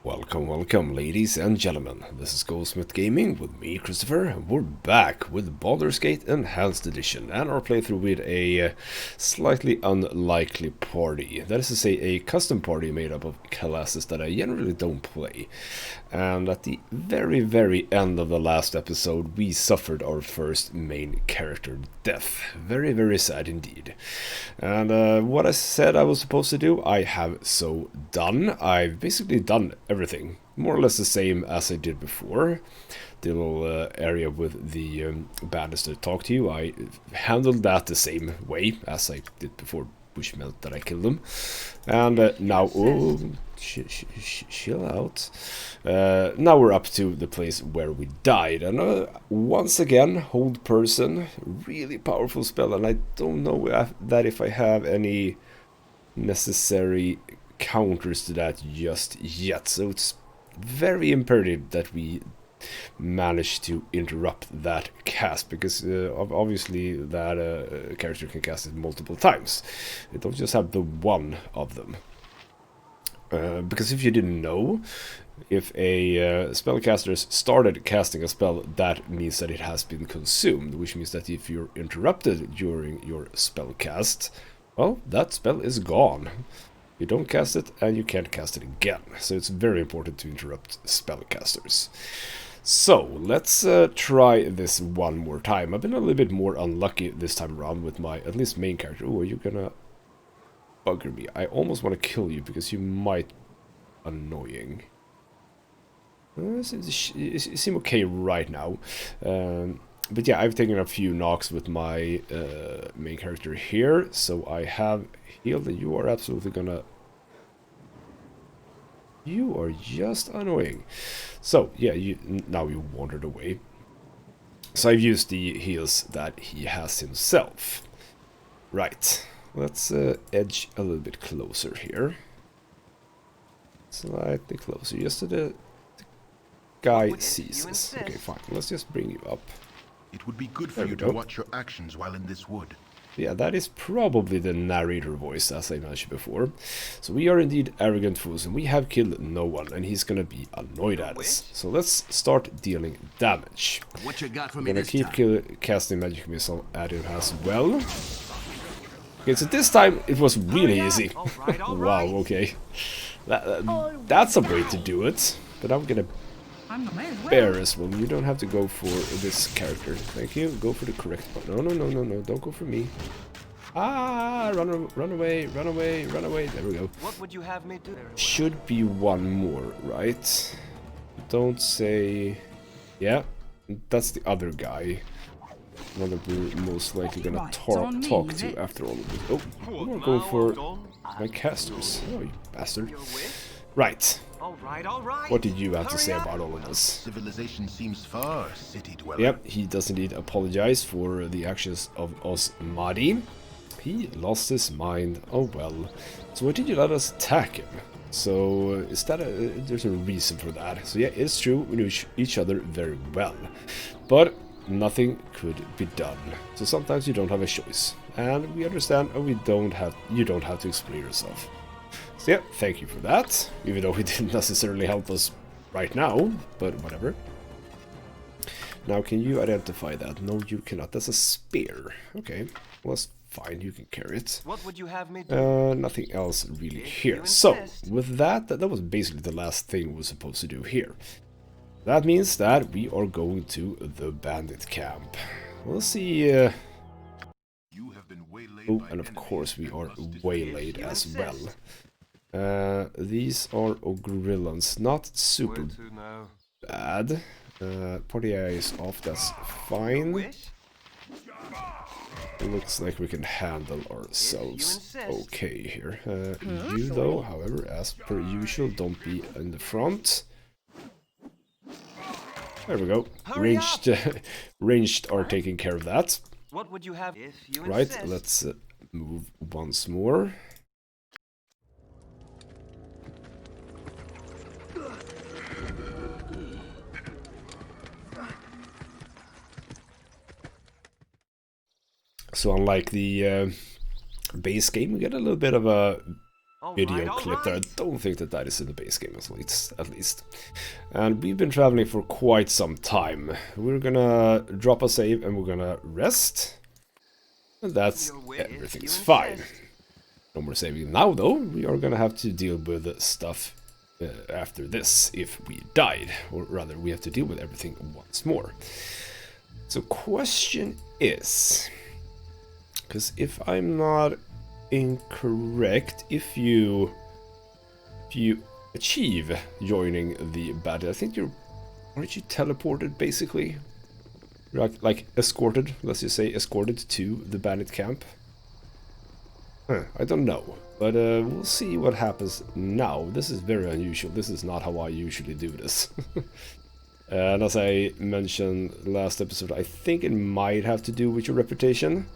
Welcome, welcome, ladies and gentlemen. This is Goldsmith Gaming with me, Christopher, and we're back with Baldur's Gate Enhanced Edition and our playthrough with a slightly unlikely party. That is to say, a custom party made up of classes that I generally don't play. And at the very end of the last episode, we suffered our first main character death. Very sad indeed. And what I said I was supposed to do, I have so done. I've basically done everything, more or less the same as I did before. The little area with the bandits that talk to you, I handled that the same way as I did before, which meant that I killed them. And now, chill out. Now we're up to the place where we died, and once again, hold person, really powerful spell, and I don't know if I have any necessary counters to that just yet, so it's very imperative that we manage to interrupt that cast, because obviously that character can cast it multiple times. They don't just have the one of them. Because if you didn't know, if a spellcaster started casting a spell, that means that it has been consumed, which means that if you're interrupted during your spell cast, well, that spell is gone. You don't cast it, and you can't cast it again. So it's very important to interrupt spellcasters. So, let's try this one more time. I've been a little bit more unlucky this time around with my, at least, main character. Oh, are you gonna bugger me? I almost want to kill you, because you might be annoying. You seem okay right now. But yeah, I've taken a few knocks with my main character here, so I have healed, and you are absolutely gonna... You are just annoying. So, yeah, now you wandered away. So I've used the heals that he has himself. Right, let's edge a little bit closer here. Slightly closer, just so the guy sees us. Okay, fine, let's just bring you up. It would be good for you to watch your actions while in this wood. Yeah, that is probably the narrator voice, as I mentioned before. So we are indeed arrogant fools, and we have killed no one, and he's gonna be annoyed at us. So let's start dealing damage. What you got for I'm me gonna this keep time? casting magic missile at him as well. Okay, so this time it was really easy. Wow, okay. That's a way to do it. But I'm gonna bear as well. You don't have to go for this character. Thank you. Go for the correct one. No. Don't go for me. Ah, run away. There we go. What would you have me do? Should be one more, right? Don't say... Yeah, that's the other guy. One that we're most likely gonna talk to after all of this. Oh, I'm gonna go for my casters. Oh, you bastard. Right. All right. What did you have to say about all of this? Civilization seems far city dweller. Yep, he does indeed apologize for the actions of us Madi. He lost his mind. Oh well. So why did you let us attack him? So is that there's a reason for that. So yeah, it's true, we knew each other very well. But nothing could be done. So sometimes you don't have a choice. And we understand, and you don't have to explain yourself. So yeah, thank you for that, even though it didn't necessarily help us right now, but whatever. Now, can you identify that? No, you cannot. That's a spear. Okay, well, that's fine, you can carry it. What would you have me do? Nothing else really here. So, with that was basically the last thing we were supposed to do here. That means that we are going to the bandit camp. We'll see... You have been waylaid Oh, by and of enemies course we are justice waylaid You as insist. well. These are Ogrillons, not super Where to now? bad. Party eye is off, that's fine. Wish? Looks like we can handle ourselves insist. okay here. You though, however, as per usual, don't be in the front. There we go. Hurry Ranged are taking care of that. What would you have if you Right, insist? let's move once more. So unlike the base game, we get a little bit of a video clip there. I don't think that that is in the base game at least. And we've been traveling for quite some time. We're gonna drop a save and we're gonna rest. And that's everything's fine. No more saving now though. We are gonna have to deal with stuff after this if we died. Or rather, we have to deal with everything once more. So question is, because if I'm not incorrect, if you achieve joining the bandit, I think aren't you teleported basically? Like escorted, let's just say escorted to the bandit camp. I don't know, but we'll see what happens now. This is very unusual. This is not how I usually do this. And as I mentioned last episode, I think it might have to do with your reputation.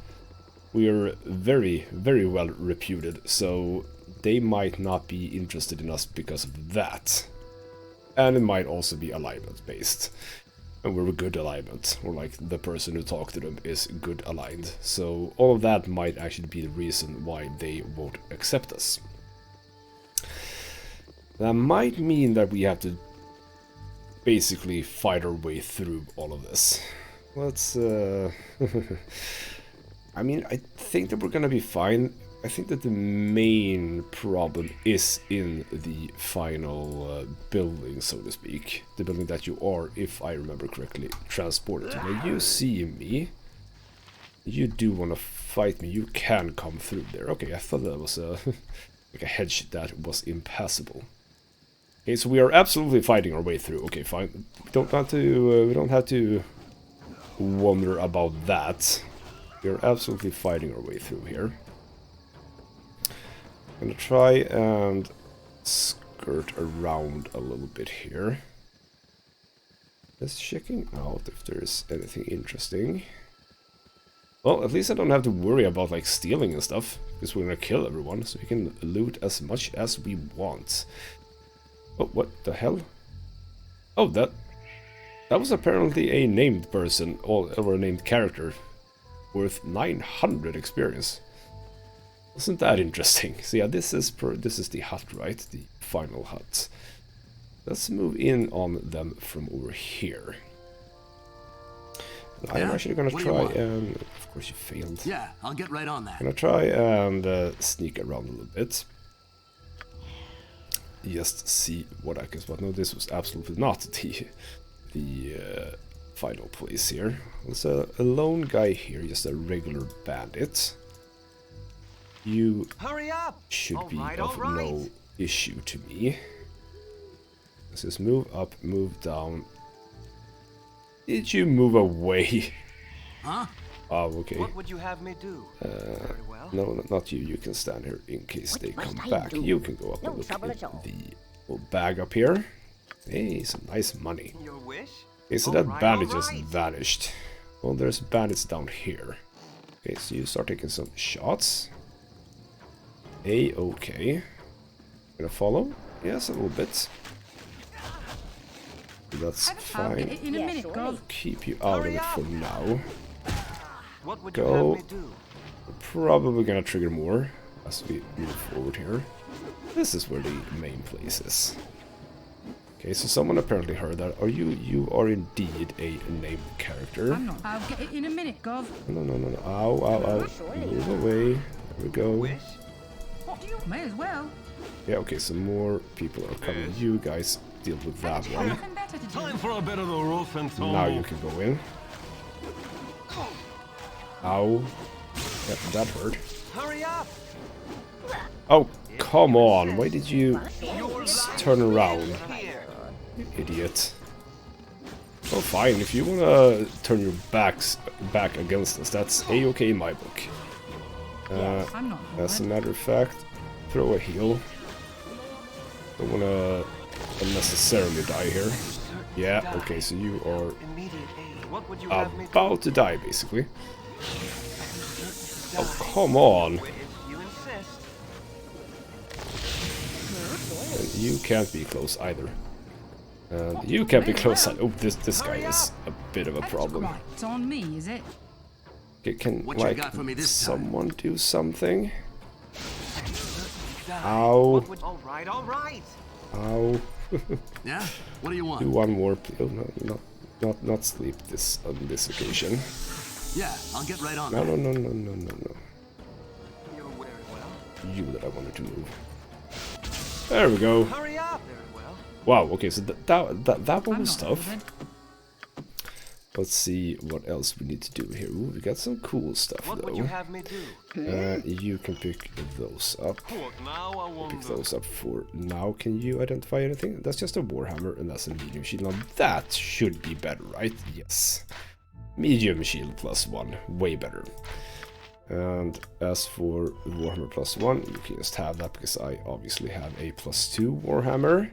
We're very, very well reputed, so they might not be interested in us because of that. And it might also be alignment based. And we're a good alignment, or like the person who talked to them is good aligned. So all of that might actually be the reason why they won't accept us. That might mean that we have to basically fight our way through all of this. Let's I mean, I think that we're gonna be fine. I think that the main problem is in the final building, so to speak. The building that you are, if I remember correctly, transported to. Now you see me. You do want to fight me. You can come through there. Okay, I thought that was like a hedge that was impassable. Okay, so we are absolutely fighting our way through. Okay, fine. We don't have to wonder about that. We are absolutely fighting our way through here. I'm gonna try and skirt around a little bit here. Just checking out if there's anything interesting. Well, at least I don't have to worry about like stealing and stuff, because we're gonna kill everyone, so we can loot as much as we want. Oh, what the hell? Oh, that was apparently a named person, or a named character, worth 900 experience. Isn't that interesting? So yeah, this is the hut, right? The final hut. Let's move in on them from over here. And I'm actually gonna try and... Of course you failed. Yeah, I'll get right on that. I'm gonna try and sneak around a little bit. Just see what I can spot. No, this was absolutely not the final place here. There's a lone guy here, just a regular bandit. You hurry up. Should be of no issue to me. Let's just move up, move down. Did you move away? Huh? Oh, okay. What would you have me do? Very well. No, not you. You can stand here in case they come back. You can go up and look at the little bag up here. Hey, some nice money. Your wish? Okay, so that bandit just vanished. Well, there's bandits down here. Okay, so you start taking some shots. Okay. Gonna follow? Yes, a little bit. That's fine. In a minute, I'll keep you out of it for now. What would you have me do? We're probably gonna trigger more as we move forward here. This is where the main place is. Okay, so someone apparently heard that. Are you are indeed a named character. I'm not. I'll get it in a minute, Gov. No. Ow. Move away. There we go. Wish? May as well. Yeah, okay, so more people are coming. You guys deal with that one. Nothing better to do. Time for a bit of the rough and tumble. Now you can go in. Ow. Yep, that hurt. Hurry up. Oh, come on. Why did you turn around? Here. You idiot. Oh, fine. If you wanna turn your back against us, that's a-okay in my book. I'm not As a matter of fact, throw a heal. Don't wanna unnecessarily die here. Yeah, okay, so you are Immediate aid. What would you have me do? about to die, basically. Oh, come on! If you insist. And you can't be close either. And you can't be close either. Oh, this guy is a bit of a problem. Right, it's on me, is it? Okay, can, What you like, got for me this time? someone do something? die. Ow. What would... All right, all right. Ow. Yeah? What do you want? Do one more, please. Oh, no, not sleep this on this occasion. Yeah, I'll get right on No, that. no. You're very well. You that I wanted to move. There we go. Hurry up. Very well. Wow. Okay, so that one I'm was not tough. bothered. Let's see what else we need to do here. Ooh, we got some cool stuff What would though. you have me do? You can pick those up. What now, I Pick wonder? those up for now. Can you identify anything? That's just a warhammer and that's a medium shield. Now that should be better, right? Yes. Medium shield +1, way better. And as for warhammer +1, you can just have that because I obviously have a +2 warhammer.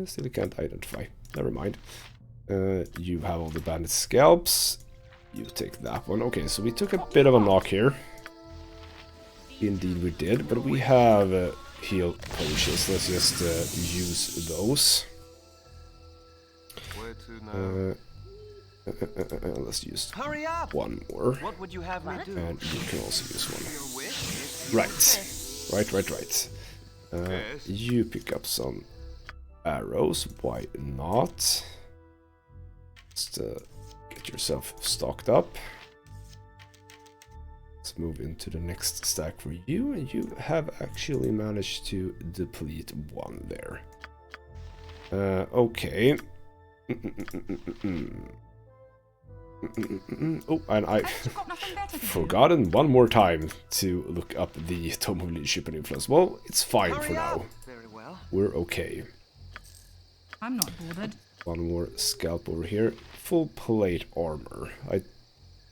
Still can't identify. Never mind. You have all the bandit scalps. You take that one. Okay, so we took a bit of a knock here. Indeed we did, but we have heal potions. Let's just use those. Where to now? Let's use Hurry up. one more. What would you have me do? And you can also use one. Your wish is Right. Yes. You pick up some arrows. Why not? Just get yourself stocked up. Let's move into the next stack for you, and you have actually managed to deplete one there. Okay. Oh, and I Haven't you got nothing better to do? forgotten one more time to look up the Tome of Leadership and Influence. Well, it's fine for Hurry now. up. Very well. We're okay. I'm not bothered. One more scalp over here. Full plate armor. I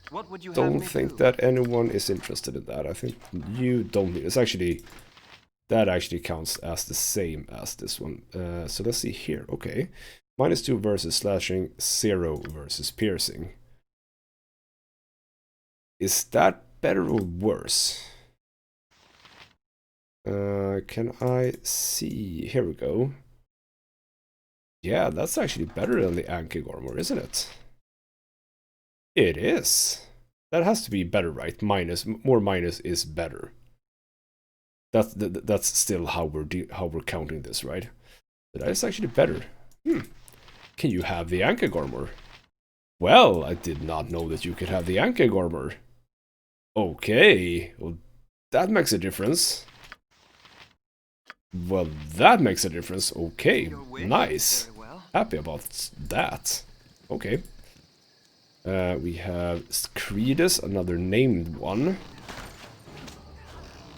What would you have don't me think do? that anyone is interested in that. I think you don't need. It's actually that actually counts as the same as this one. So let's see here. Okay, -2 versus slashing, 0 versus piercing. Is that better or worse? Can I see? Here we go. Yeah, that's actually better than the Ankeg armor, isn't it? It is. That has to be better, right? More minus is better. That's still how we're counting this, right? That is actually better. Can you have the Ankeg armor? Well, I did not know that you could have the Ankeg armor. Okay, well, that makes a difference. Well, that makes a difference. Okay, Your wish nice. Very well. Happy about that. Okay. We have Creedus, another named one.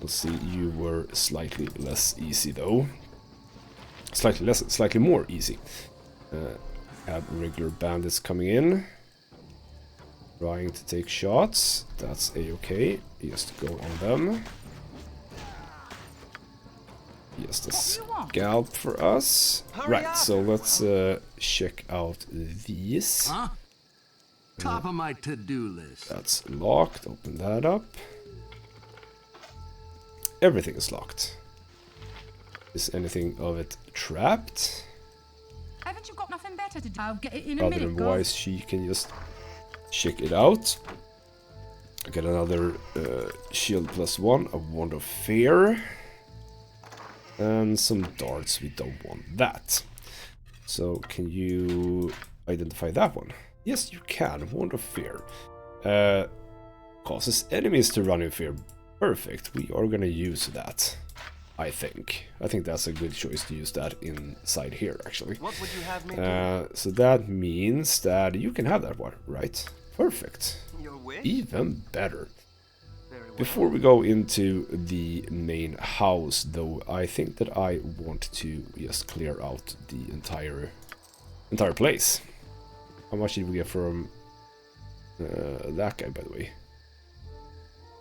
Let's see, you were slightly less easy though. Slightly more easy. Have regular bandits coming in. Trying to take shots. That's a-okay. Just go on them. Just a What do you want? scalp for us. Hurry Right, up. so let's check out these. Huh? Top of my to-do list. That's locked. Open that up. Everything is locked. Is anything of it trapped? Haven't you got nothing better to do? I'll get it in a Other minute, than Gov. wise, she can just check it out. Get another shield +1, a wand of fear. And some darts, we don't want that. So can you identify that one? Yes, you can. Wand of fear. Causes enemies to run in fear. Perfect. We are gonna use that. I think that's a good choice to use that inside here, actually. What would you have me do? So that means that you can have that one, right? Perfect. Your wish? Even better. Very well. Before we go into the main house, though, I think that I want to just clear out the entire place. How much did we get from that guy, by the way?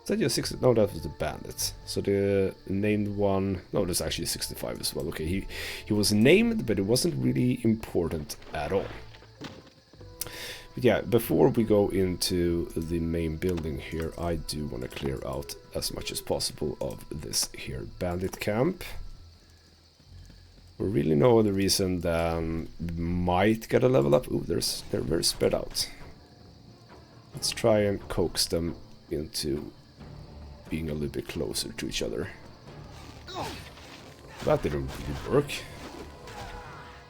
Is that just 60? No, that was the bandits. So the named one... No, there's actually 65 as well. Okay, he was named, but it wasn't really important at all. But yeah, before we go into the main building here, I do want to clear out as much as possible of this here bandit camp. For really no other reason than might get a level up. Ooh, they're very spread out. Let's try and coax them into being a little bit closer to each other. That didn't really work.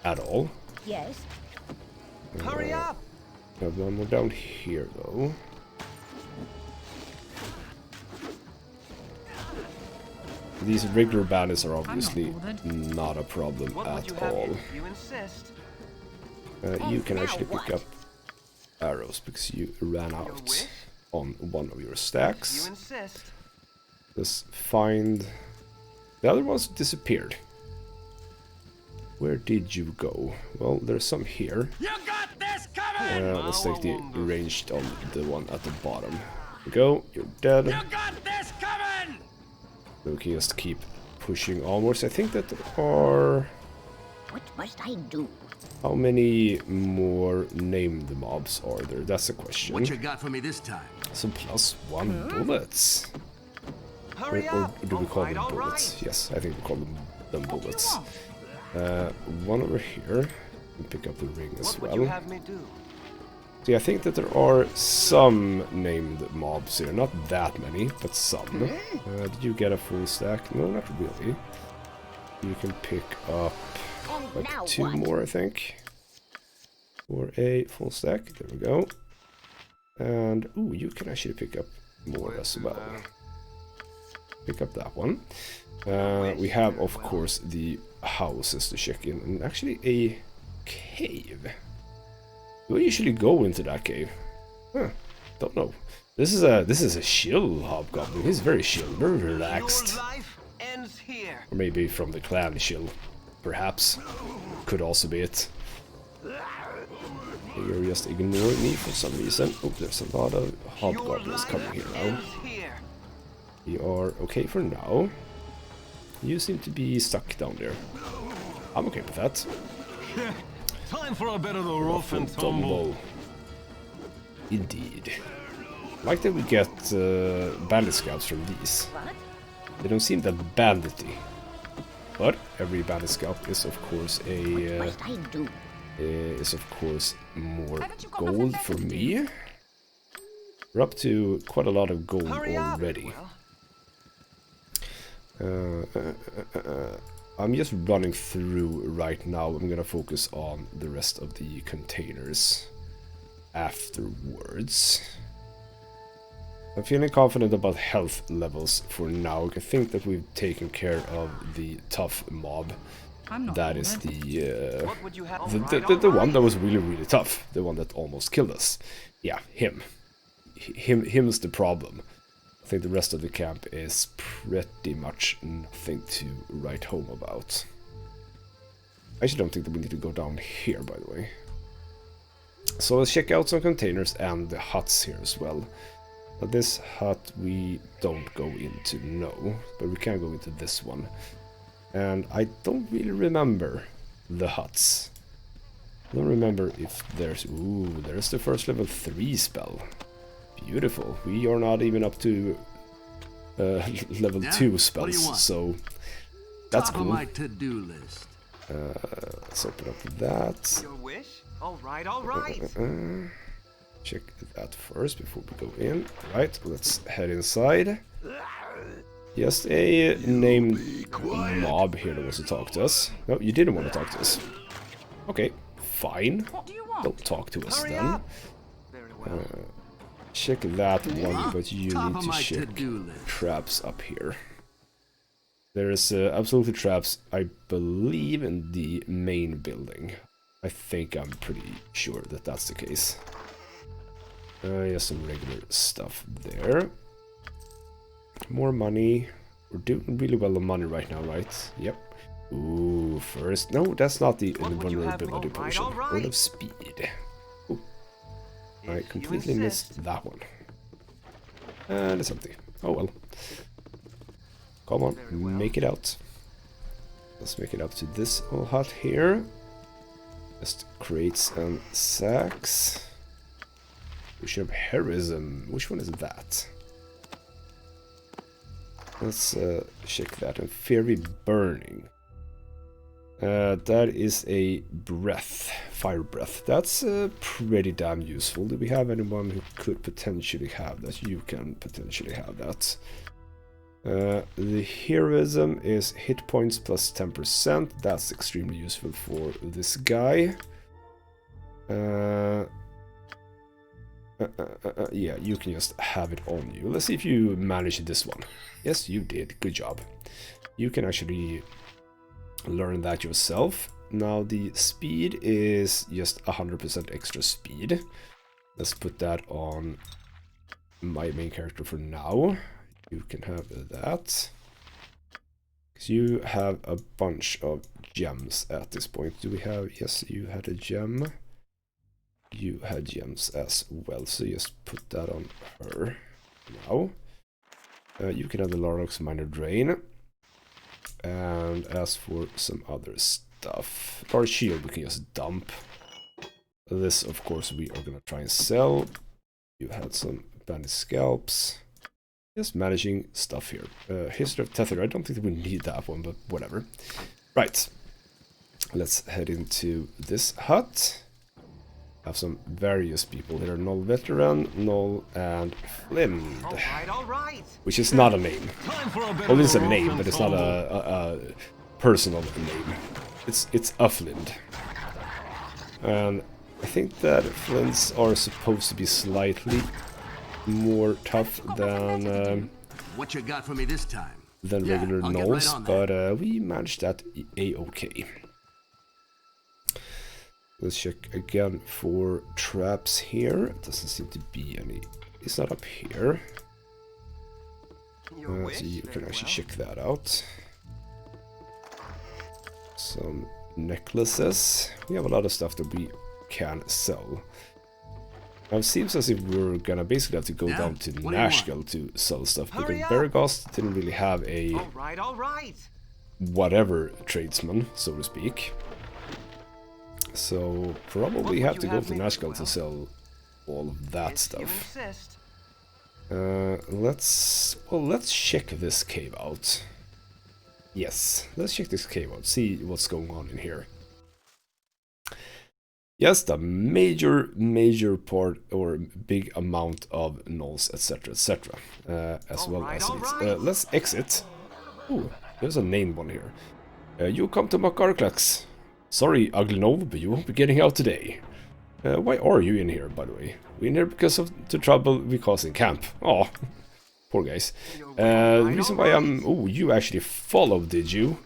At all. Yes. Hurry up! We have one more down here, though. These regular bandits are obviously bothered. not a problem What would you at have all. if you insist? You can now actually pick what? up arrows because you ran out wish? on one of your You stacks. insist. Let's find... The other ones disappeared. Where did you go? Well, there's some here. You got this coming! Let's take the ranged on the one at the bottom. There we go, you're dead. got this coming! We can just keep pushing onwards. I think that there are... What must I do? How many more named mobs are there? That's the question. What you got for me this time? Some +1 bullets. Hurry Or up! do we call them all bullets? right. Yes, I think we call them What do you bullets. want? One over here. And pick up the ring as What would you well. have me do? See, I think that there are some named mobs here. Not that many, but some. Did you get a full stack? No, not really. You can pick up And like now 2 what? more, I think. For a full stack. There we go. And, ooh, you can actually pick up more as well. Pick up that one. We have, of course, the houses to check in. And actually a cave. Do I usually go into that cave? Huh, don't know. This is a chill hobgoblin. He's very chill, very relaxed. Your life ends here. Or maybe from the clan chill. Perhaps. Could also be it. You're just ignoring me for some reason. Oh, there's a lot of Your hobgoblins life coming here now. ends here. We are okay for now. You seem to be stuck down there. I'm okay with that. Time for a bit of the rough and tumble. Tumble. Indeed. Like that we get bandit scouts from these. What? They don't seem that bandity. But every bandit scout is of course a Must I do? is of course more Haven't you got nothing gold better for to do? me. We're up to quite a lot of gold Hurry up. already. Well, I'm just running through right now. I'm gonna focus on the rest of the containers afterwards. I'm feeling confident about health levels for now. I think that we've taken care of the tough mob. I'm not That is bothered. the what would you have? the one that was really tough. The one that almost killed us. Yeah, him. Him's the problem. I think the rest of the camp is pretty much nothing to write home about. I actually don't think that we need to go down here, by the way. So let's check out some containers and the huts here as well. But this hut we don't go into, no. But we can go into this one. And I don't really remember the huts. I don't remember if there's... Ooh, there's the first level 3 spell. Beautiful. We are not even up to level Yeah? 2 What do you spells, want? so that's Top of cool. my to-do list. Let's open up that. Your wish? All right, all right. Check that first before we go in. Right, let's head inside. Just a named mob here that wants to talk to us. No, you didn't want to talk to us. Okay, fine. What do you want? Don't talk to us Hurry then. up. Very well. Check that one, but you Top need of to my check to-do list. traps up here. There is absolutely traps, I believe, in the main building. I think I'm pretty sure that that's the case. Yeah, some regular stuff there. More money. We're doing really well on money right now, right? Yep. Ooh, first... No, that's not the What would you have? invulnerability All right, potion. all right. Word of speed. Ooh. I If you completely insist. missed that one. And it's empty. Oh well. Come on, Very well. make it out. Let's make it up to this little hut here. Just crates and sacks. We should have heroism. Which one is that? Let's check that. And fiery burning. That is a breath. Fire breath. That's pretty damn useful. Do we have anyone who could potentially have that? You can potentially have that. The heroism is hit points plus 10%. That's extremely useful for this guy. Yeah, you can just have it on you. Let's see if you manage this one. Yes, you did. Good job. You can actually learn that yourself. Now the speed is just 100% extra speed. Let's put that on my main character for now. You can have that. Because you have a bunch of gems at this point. Do we have... Yes, you had a gem. You had gems as well, so just put that on her now. You can have the Larnox Minor Drain. And as for some other stuff, our shield we can just dump. This, of course, we are gonna try and sell. You had some bandit scalps. Just managing stuff here. History of Tether, I don't think we need that one, but whatever. Right. Let's head into this hut. Have some various people here. Null Veteran, Null, and Flynn. All right. Which is not a name. Time for a bit Well, of it's a rough name, and but it's not tumble. a personal name. It's a Flynn. And I think that Flynn's are supposed to be slightly more tough than What you got for me this time? regular I'll get Nulls, right on that. but we managed that a-okay. Let's check again for traps here. It doesn't seem to be any. It's not up here. Your wish, So you can very actually well. check that out. Some necklaces. We have a lot of stuff that we can sell. Now it seems as if we're gonna basically have to go Yeah? down to What do you want? Nashville to sell stuff, because Hurry up! Beregast didn't really have a All right. whatever tradesman, so to speak. So probably would have you to go have to me- Nashville to well, sell all of that If you stuff. insist. Let's check this cave out. Yes, let's check this cave out, see what's going on in here. Yes, the major part or big amount of nulls, etc, etc, as well as all needs. right. Let's exit. Ooh, there's a named one here. You come to Makarklax. Sorry, ugly knoll, but you won't be getting out today. Why are you in here, by the way? We're in here because of the trouble we caused in camp. Oh, poor guys. The reason why I'm... Oh, you actually followed, did you?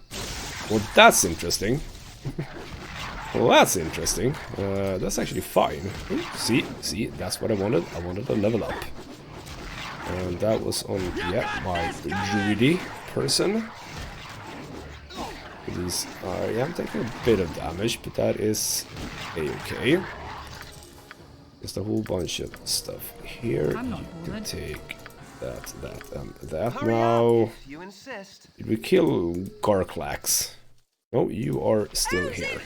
Well, that's interesting. Well, that's interesting. That's actually fine. Ooh, see, that's what I wanted. I wanted a level up. And that was on, yeah, my greedy person. These are, yeah, I'm taking a bit of damage, but that is a-okay. Just a whole bunch of stuff here. I'm not You can bothered. take that, and that. Hurry Now, up, if you insist. did we kill Garklax? No, you are still here.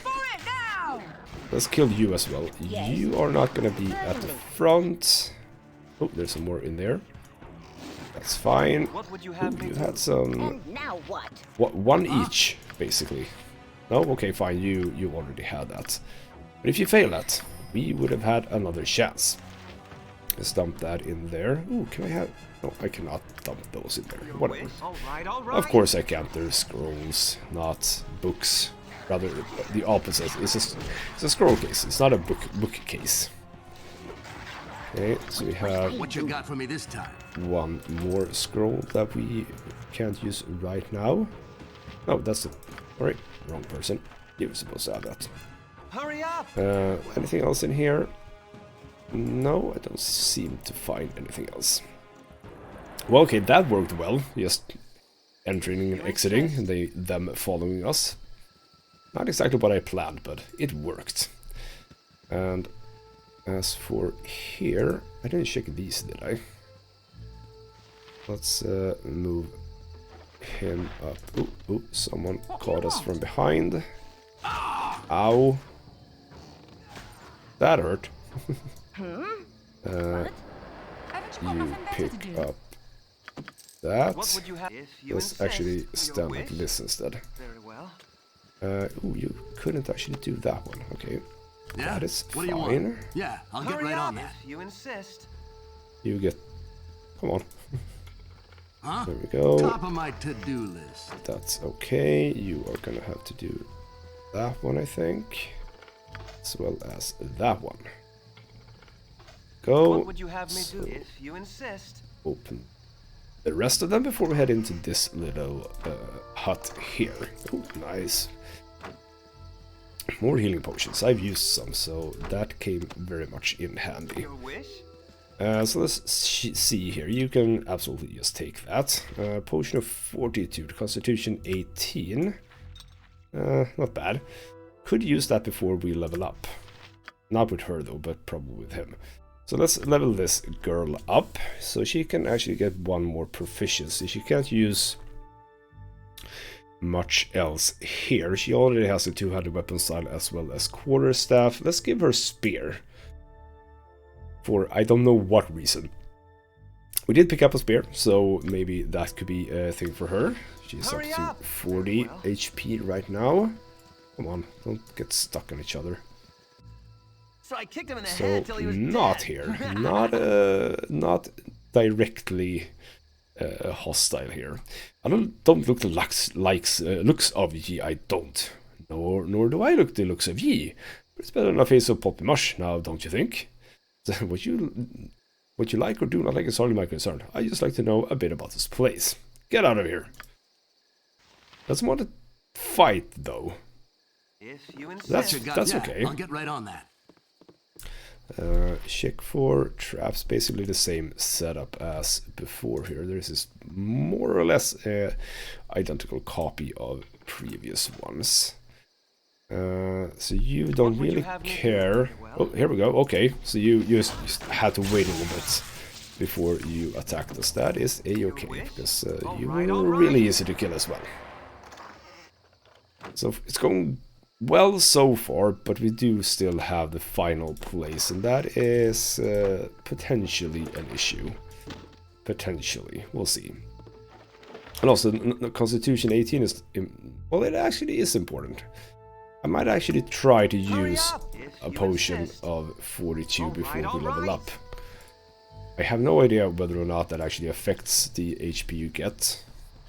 Let's kill you as well. You are not gonna be at the front. Oh, there's some more in there. That's fine. What would you Ooh, have me you do? had some... And now what? One each, basically. No, okay, fine. You already had that. But if you fail that, we would have had another chance. Let's dump that in there. Ooh, can I have... No, I cannot dump those in there. Whatever. All right. Of course I can't. They're scrolls, not books. Rather, the opposite. It's a scroll case. It's not a book case. Okay, so we have What you got for me this time? one more scroll that we can't use right now. Oh, that's it. Alright, wrong person. You were supposed to have that. Hurry up. Anything else in here? No, I don't seem to find anything else. Well, okay, that worked well. Just entering and exiting, and them following us. Not exactly what I planned, but it worked. And as for here, I didn't check these, did I? Let's move him up. Ooh, someone caught us from behind. Ow. That hurt. Haven't you got You nothing better pick to do? up that. What would you have if you Let's insist? actually Your stand wish? like this instead. Very well. Ooh, you couldn't actually do that one. Okay. Yeah? That is What do you fine. want? Yeah, I'll get Hurry right up on that. if you insist. You get... Come on. Huh? There we go. Top of my to-do list. That's okay. You are gonna have to do that one, I think, as well as that one. Go. What would you have me do if you insist? Open the rest of them before we head into this little hut here. Oh, nice. More healing potions. I've used some, so that came very much in handy. Your wish? So let's see here. You can absolutely just take that. Potion of Fortitude, Constitution 18. Not bad. Could use that before we level up. Not with her though, but probably with him. So let's level this girl up, so she can actually get one more proficiency. She can't use much else here. She already has a 200 weapon style as well as quarterstaff. Let's give her spear. For I don't know what reason. We did pick up a spear, so maybe that could be a thing for her. She's Hurry up up! to 40 HP right now. Come on, don't get stuck on each other. So I kicked him in the So head till he was not dead. here, not directly hostile here. I don't look the looks of ye. I don't. Nor do I look the looks of ye. But it's better than a face of poppy mush now, don't you think? So what you like or do not like is hardly my concern. I just like to know a bit about this place. Get out of here. Doesn't want to fight though. If you That's insist. okay. I'll get right on that. Check for traps, basically the same setup as before here. There's this more or less identical copy of previous ones. So you don't would you really have me do? care. Well- Oh, here we go. Okay, so you just had to wait a little bit before you attacked us. That is a-okay, because you Alright, were alright. really easy to kill as well. So it's going well so far, but we do still have the final place, and that is potentially an issue. Potentially, we'll see. And also, Constitution 18 is, well, it actually is important. I might actually try to Hurry use up, if a you potion insist. of 42 before we level alright. up. I have no idea whether or not that actually affects the HP you get.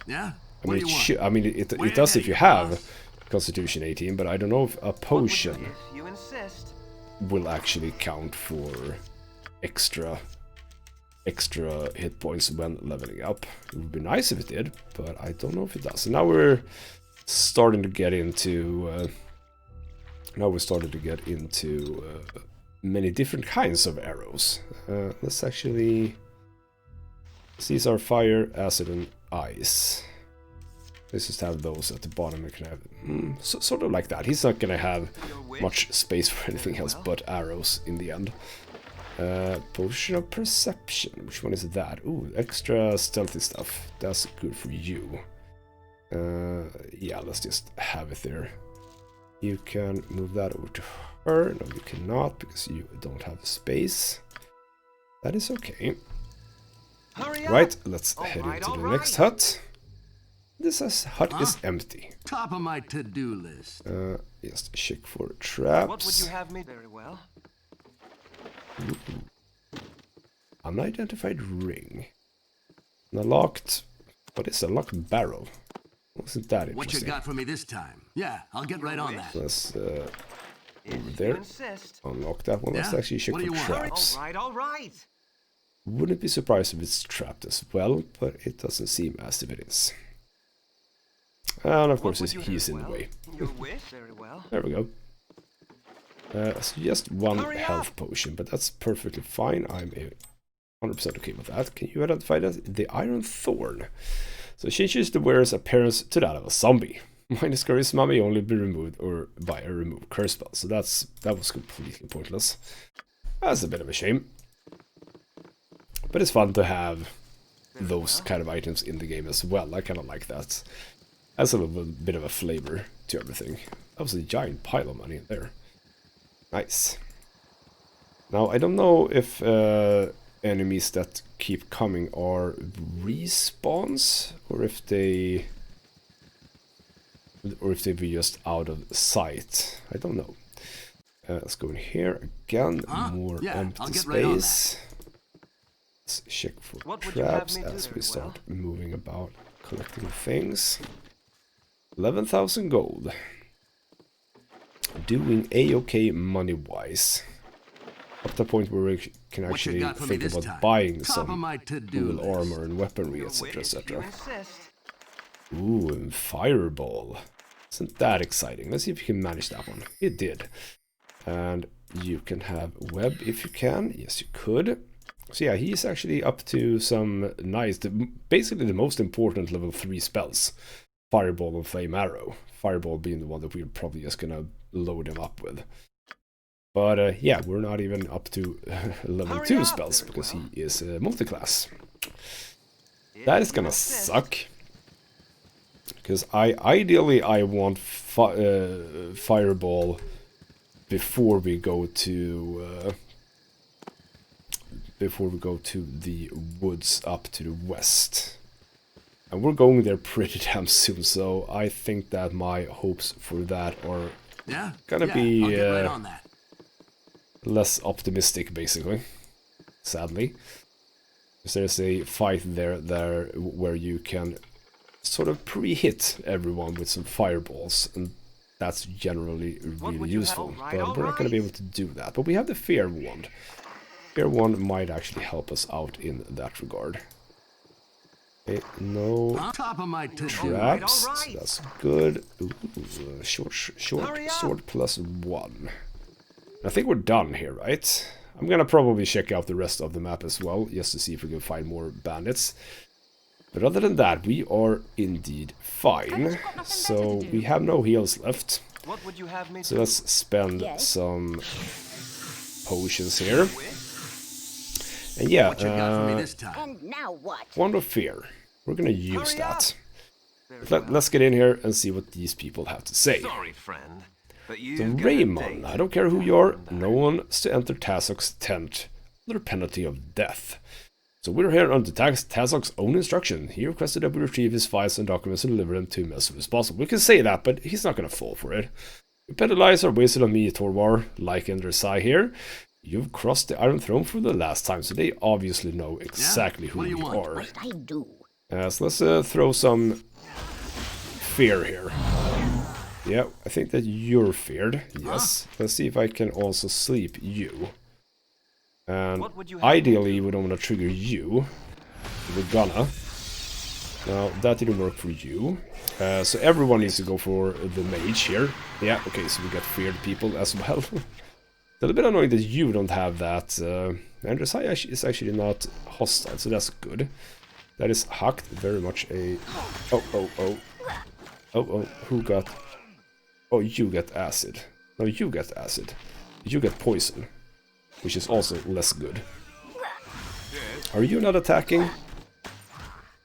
Yeah? I What mean, do you want? I mean, it does if you have Constitution 18, but I don't know if a potion If you insist. will actually count for extra hit points when leveling up. It would be nice if it did, but I don't know if it does. And now we're starting to get into many different kinds of arrows. Let's actually these are fire, acid, and ice. Let's just have those at the bottom. We can have sort of like that. He's not gonna have much space for anything else but arrows in the end. Potion of perception. Which one is that? Ooh, extra stealthy stuff. That's good for you. Yeah, let's just have it there. You can move that over to her. No, you cannot because you don't have space. That is okay. Hurry up. Right, let's head Alright, into the alright. next hut. This hut is empty. Top of my to-do list. Just check for What would traps. you have me? Very well. Unidentified ring. And a locked... What is a locked barrel? Wasn't that What you interesting? got for me this time? Yeah, I'll get right on that. Let's If there. you insist. unlock that one. Let's Yeah? actually check What do for you want? traps. All right. Wouldn't be surprised if it's trapped as well, but it doesn't seem as if it is. And of course, What would you he's have? in the Well, way. Your wish. Very well. There we go. So just one Hurry health up. potion, but that's perfectly fine. I'm 100% okay with that. Can you identify that? The Iron Thorn. So changes the wearer's appearance to that of a zombie. Minus charisma may only be removed or by a remove curse spell. So that was completely pointless. That's a bit of a shame. But it's fun to have those kind of items in the game as well. I kind of like that. Adds a little bit of a flavor to everything. That was a giant pile of money in there. Nice. Now, I don't know if enemies that keep coming are respawns or if they be just out of sight. I don't know. Let's go in here again. More Yeah, empty I'll get right on space. Let's check for What would you have traps me do? as we Very start moving about, collecting things. 11,000 gold. Doing a-okay money-wise. Up to the point where we can What you actually got for me think this about time? buying Top of some my to-do cool list. armor and weaponry, Your etc, wish, you etc. insist. Ooh, and fireball. Isn't that exciting? Let's see if you can manage that one. It did. And you can have web if you can. Yes, you could. So yeah, he's actually up to some nice, basically the most important level 3 spells. Fireball and Flame Arrow. Fireball being the one that we're probably just gonna load him up with. But yeah, we're not even up to level Hurry 2 up, spells very because well. he is multi-class. If That is you gonna insist. suck. Because ideally I want Fireball before we go to the woods up to the west. And we're going there pretty damn soon, so I think that my hopes for that are Yeah? gonna yeah, be I'll get right on that. less optimistic, basically. Sadly. Because there's a fight there where you can sort of pre-hit everyone with some fireballs, and that's generally What really would you have? useful. All right, But all we're not going to be right. able to do that. But we have the Fear Wand. Fear Wand might actually help us out in that regard. Okay, no On top of my to-do traps. all right. So that's good. Ooh, short Hurry up. sword +1. I think we're done here, right? I'm gonna probably check out the rest of the map as well, just to see if we can find more bandits. But other than that, we are indeed fine. So we have no heals left. What would you have me So do? let's spend Yes. some potions here. And yeah, What you got for me this time? And now what? Wand of Fear. We're gonna use Hurry up. that. Very But well. let's get in here and see what these people have to say. Sorry, friend, but you So get a Raymond, date. I don't care who you are, no one is to enter Tazok's tent under penalty of death. So we're here under Tazok's own instruction. He requested that we retrieve his files and documents and deliver them to him as soon as possible. We can say that, but he's not gonna fall for it. Your petty lies are wasted on me, Torvar, like Sai here. You've crossed the Iron Throne for the last time, so they obviously know exactly who What do you we want? are. Must I do? So let's throw some fear here. Yeah, I think that you're feared. Yes. Let's see if I can also sleep you. And What would you have me ideally, we don't want to trigger you. We're gonna. Now, that didn't work for you. So everyone needs to go for the mage here. Yeah, okay, so we got feared people as well. It's a little bit annoying that you don't have that. Andresai is actually not hostile, so that's good. That is hacked, very much a... Oh, who got... Oh, you get acid. No, you get acid. You get poison, which is also less good. Are you not attacking?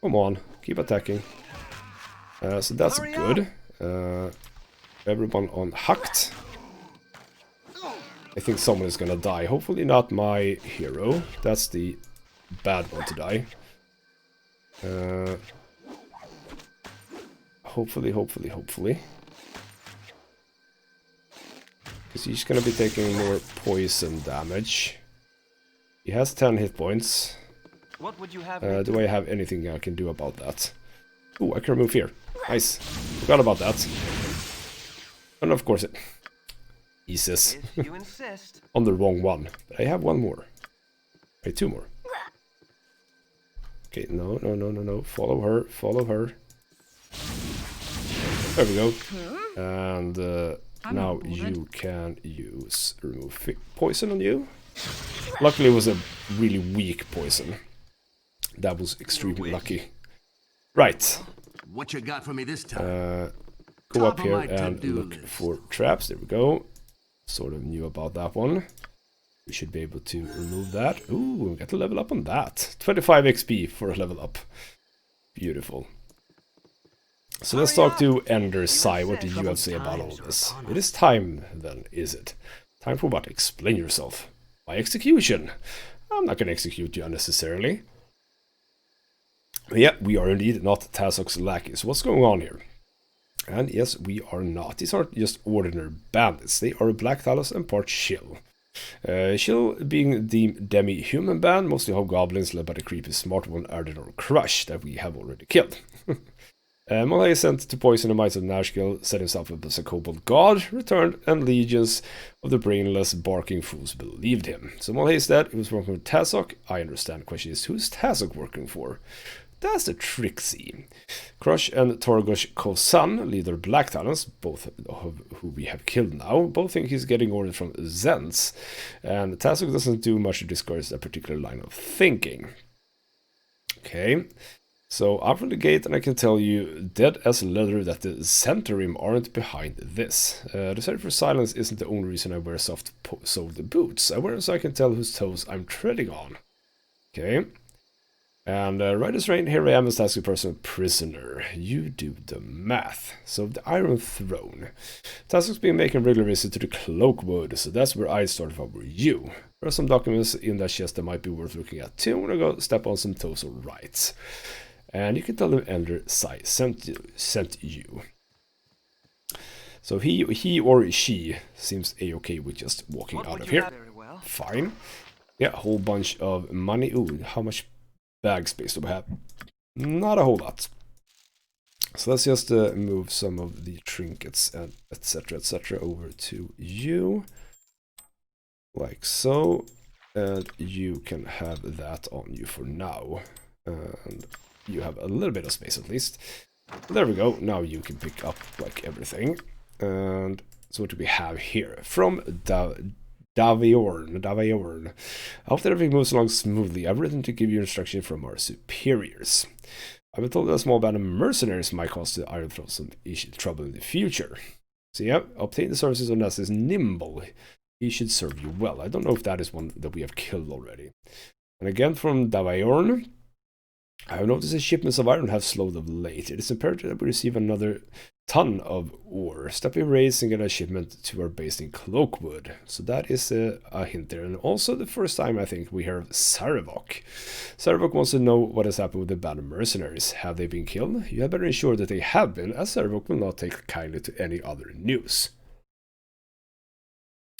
Come on, keep attacking. So that's good. Everyone on hacked. I think someone is gonna die. Hopefully not my hero. That's the bad one to die. Hopefully. Because he's gonna be taking more poison damage. He has 10 hit points. What would you have Do I have anything I can do about that? Oh, I can remove fear. Nice. Forgot about that. And of course it eases. If you insist. On the wrong one. But I have one more. Wait, two more. Okay, no. Follow her. There we go. And now you can use remove poison on you. Luckily it was a really weak poison. That was extremely lucky. Right. What you got for me this time? Go Top up of here my and to-do look list. for traps. There we go. Sort of knew about that one. We should be able to remove that. Ooh, we got to level up on that. 25 XP for a level up. Beautiful. So let's talk to Ender Sai. What do you have to say about all this? It is time, then, is it? Time for what? Explain yourself. My execution. I'm not going to execute you unnecessarily. But yeah, we are indeed not Tazok's lackeys. What's going on here? And yes, we are not. These aren't just ordinary bandits. They are Black Talos and part Chill. She'll being the demi-human band, mostly hobgoblins led by the creepy smart one Ardennor Crush that we have already killed. Molay sent to poison the mice of Nashgil, set himself up as a kobold god, returned, and legions of the brainless, barking fools believed him. So Molay dead, he was working with Tazok. I understand the question is, who's Tazok working for? That's a Trixie. Crush and Torgosh Kosan, leader Black Talons, both of who we have killed now, both think he's getting orders from Zens, and Tazok doesn't do much to discourage that particular line of thinking. Okay. So I'm from the gate, and I can tell you dead as leather that the Centaurim aren't behind this. The search for silence isn't the only reason I wear soft-soled boots. I wear them so I can tell whose toes I'm treading on. Okay. And right as rain, here I am as a personal prisoner. You do the math. So the Iron Throne. Tazok's been making regular visits to the Cloakwood, so that's where I started over you. There are some documents in that chest that might be worth looking at too. I'm gonna go step on some toes or rights. And you can tell them Elder Sai sent you. So he or she seems a-okay with just walking out of here. Well. Fine. Yeah, a whole bunch of money. Ooh, how much bag space do we have? Not a whole lot. So let's just move some of the trinkets and etc. over to you. Like so. And you can have that on you for now. And you have a little bit of space at least. There we go. Now you can pick up like everything. And so what do we have here? From Daviorn. I hope that everything moves along smoothly. I've written to give you instruction from our superiors. I've been told that a small band of mercenaries might cause the Iron Throne some trouble in the future. So yeah, obtain the services of Nessus Nimble. He should serve you well. I don't know if that is one that we have killed already. And again from Daviorn. I have noticed the shipments of iron have slowed of late. It is imperative that we receive another ton of ore. Step in raise and get a shipment to our base in Cloakwood. So that is a hint there. And also the first time I think we hear of Sarevok. Sarevok wants to know what has happened with the band of mercenaries. Have they been killed? You had better ensure that they have been, as Sarevok will not take kindly to any other news.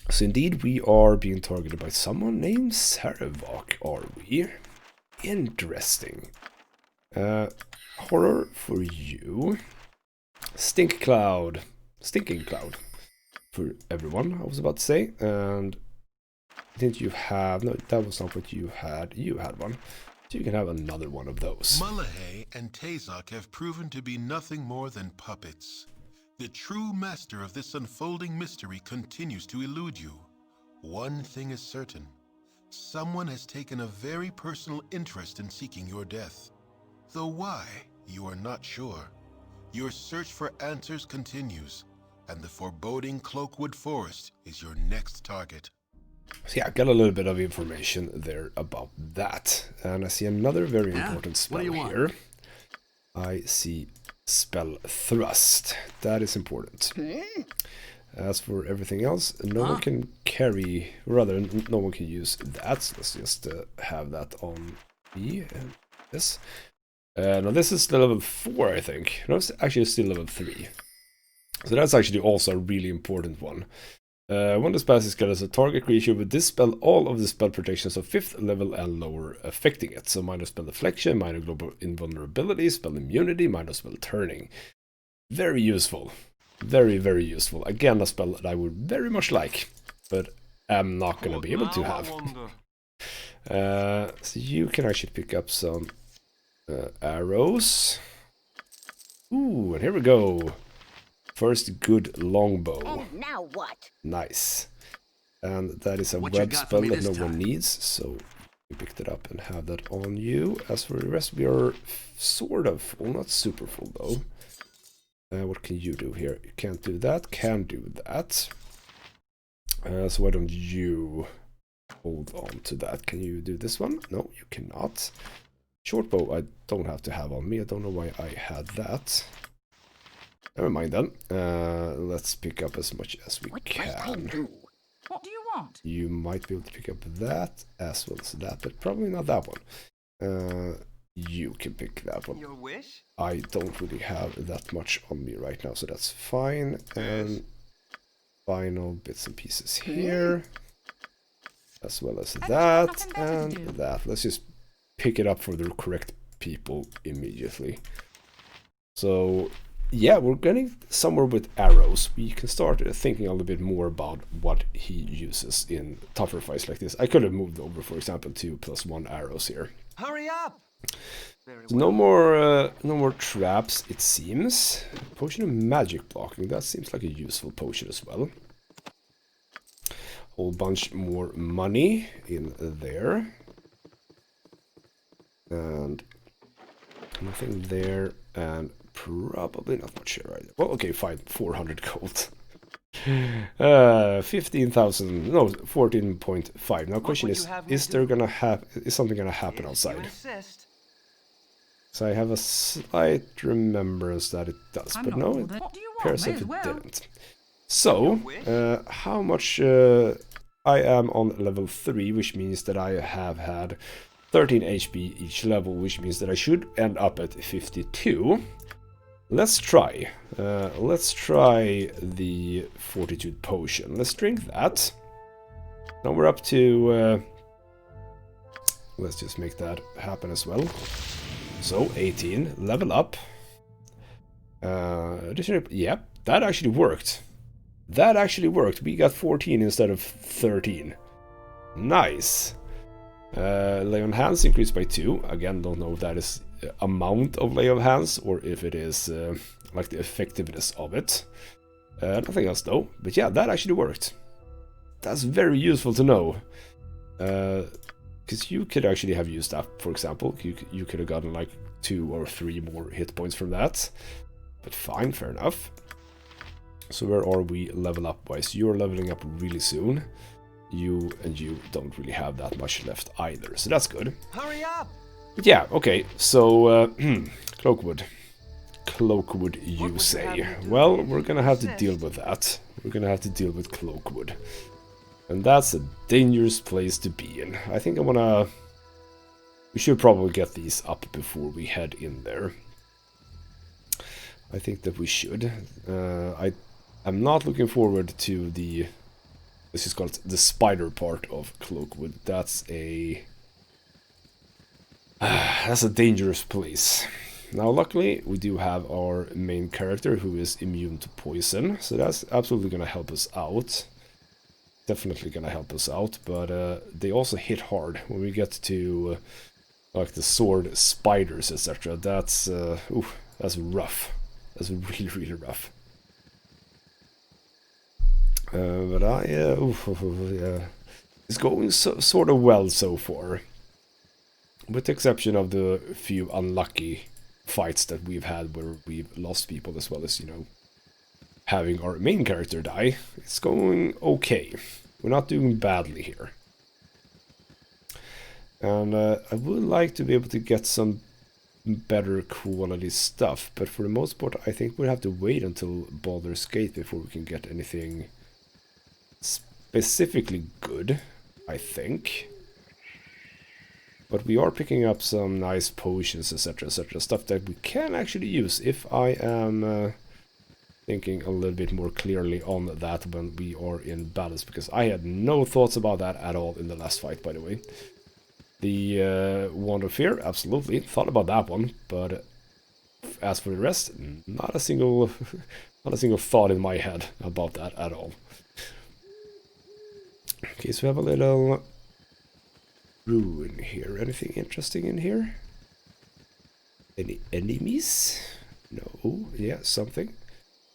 So indeed we are being targeted by someone named Sarevok, are we? Interesting. Horror for you. Stinking cloud for everyone, I was about to say. And didn't you have, no, that was not what you had. You had one, so you can have another one of those. Mullahay and Tazok have proven to be nothing more than puppets. The true master of this unfolding mystery continues to elude you. One thing is certain. Someone has taken a very personal interest in seeking your death. Though why, you are not sure. Your search for answers continues, and the foreboding Cloakwood Forest is your next target. So yeah, I got a little bit of information there about that. And I see another very important spell here. I see spell thrust. That is important. As for everything else, no one can carry, rather, no one can use that. So let's just have that on me and this. Now this is the level 4, I think. No, it's actually still level 3. So that's actually also a really important one. When the spell is got as a target creature with this spell, all of the spell protections of 5th level and lower affecting it. So minus spell deflection, minus global invulnerability, spell immunity, minus spell turning. Very useful. Very, very useful. Again, a spell that I would very much like, but am not going to be able to have. So you can actually pick up some arrows. Ooh, and here we go. First good longbow. And now what? Nice. And that is a web spell that no one needs, so you picked it up and have that on you. As for the rest, we are sort of full, not super full though. What can you do here? You can't do that, can do that. So why don't you hold on to that? Can you do this one? No, you cannot. Short bow I don't have to have on me. I don't know why I had that. Never mind then. Let's pick up as much as we can. What do you want? You might be able to pick up that as well as that, but probably not that one. You can pick that one. Your wish? I don't really have that much on me right now, so that's fine. And final bits and pieces here. as well as I've got that nothing better to and do. that. Let's just pick it up for the correct people immediately. So yeah, we're getting somewhere with arrows. We can start thinking a little bit more about what he uses in tougher fights like this. I could have moved over, for example, 2+1 arrows here. Hurry up! Very So well. no more traps, it seems. Potion of magic blocking, that seems like a useful potion as well. Whole bunch more money in there. And nothing there, and probably not much here either. Well, okay, fine, 400 gold. 15,000, no, 14.5. Now question would is, you have me is something gonna happen If you outside? insist. So I have a slight remembrance that it does, I'm but not no, it bothered. What do you want? appears May that as it well. didn't. So, wish? how much I am on level 3, which means that I have had 13 HP each level, which means that I should end up at 52. Let's try. Let's try the Fortitude Potion. Let's drink that. Now we're up to... let's just make that happen as well. So, 18. Level up. Yep, that actually worked. That actually worked. We got 14 instead of 13. Nice. Lay on hands increased by 2. Again, don't know if that is amount of lay of hands or if it is like the effectiveness of it. Nothing else though. But yeah, that actually worked. That's very useful to know. Because you could actually have used that, for example. You could have gotten like 2 or 3 more hit points from that. But fine, fair enough. So where are we level up wise? You're leveling up really soon. You and you don't really have that much left either, so that's good. Hurry up! But yeah, okay, so Cloakwood. Cloakwood, you would you say. have me do Well, if we're you gonna have to insist? deal with that. We're gonna have to deal with Cloakwood. And that's a dangerous place to be in. I think we should probably get these up before we head in there. I think that we should. I'm not looking forward to the... This is called the spider part of Cloakwood. That's a dangerous place. Now, luckily, we do have our main character who is immune to poison, so that's absolutely gonna help us out. Definitely gonna help us out, but they also hit hard when we get to like the sword spiders, etc. That's that's rough. That's really, really rough. But it's going sort of well so far. With the exception of the few unlucky fights that we've had where we've lost people, as well as, you know, having our main character die. It's going okay. We're not doing badly here. And I would like to be able to get some better quality stuff, but for the most part I think we'll have to wait until Baldur Gate before we can get anything specifically good, I think. But we are picking up some nice potions, etc, etc, stuff that we can actually use if I am thinking a little bit more clearly on that when we are in battles, because I had no thoughts about that at all in the last fight, by the way. The Wand of Fear, absolutely, thought about that one, but as for the rest, not a single thought in my head about that at all. Okay, so we have a little ruin here. Anything interesting in here? Any enemies? No. Yeah, something.